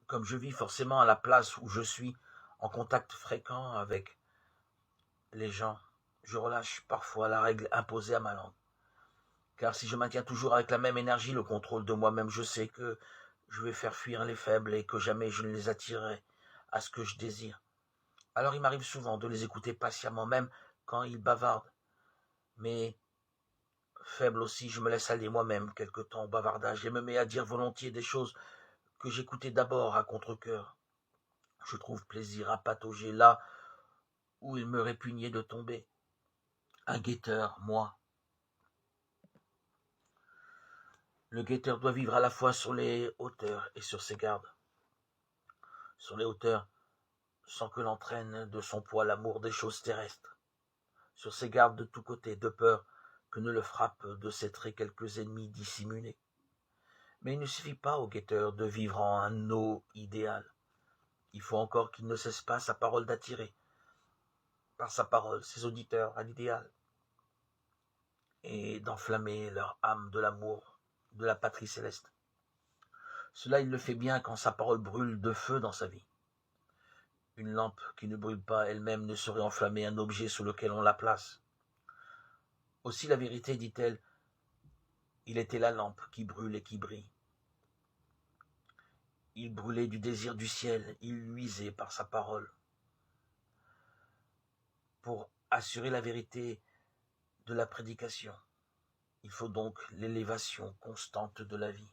Comme je vis forcément à la place où je suis, en contact fréquent avec les gens, je relâche parfois la règle imposée à ma langue. Car si je maintiens toujours avec la même énergie le contrôle de moi-même, je sais que je vais faire fuir les faibles et que jamais je ne les attirerai à ce que je désire. Alors il m'arrive souvent de les écouter patiemment, même quand ils bavardent. Mais faible aussi, je me laisse aller moi-même quelque temps au bavardage et me mets à dire volontiers des choses que j'écoutais d'abord à contre-cœur. Je trouve plaisir à patauger là où il me répugnait de tomber. Un guetteur, moi. Le guetteur doit vivre à la fois sur les hauteurs et sur ses gardes. Sur les hauteurs, sans que l'entraîne de son poids l'amour des choses terrestres. Sur ses gardes de tous côtés, de peur que ne le frappent de ses traits quelques ennemis dissimulés. Mais il ne suffit pas au guetteur de vivre en un eau idéal. Il faut encore qu'il ne cesse pas sa parole d'attirer, par sa parole, ses auditeurs à l'idéal, et d'enflammer leur âme de l'amour de la patrie céleste. Cela il le fait bien quand sa parole brûle de feu dans sa vie. Une lampe qui ne brûle pas elle-même ne saurait enflammer un objet sous lequel on la place. Aussi la vérité, dit-elle, il était la lampe qui brûle et qui brille. Il brûlait du désir du ciel, il luisait par sa parole. Pour assurer la vérité de la prédication, il faut donc l'élévation constante de la vie.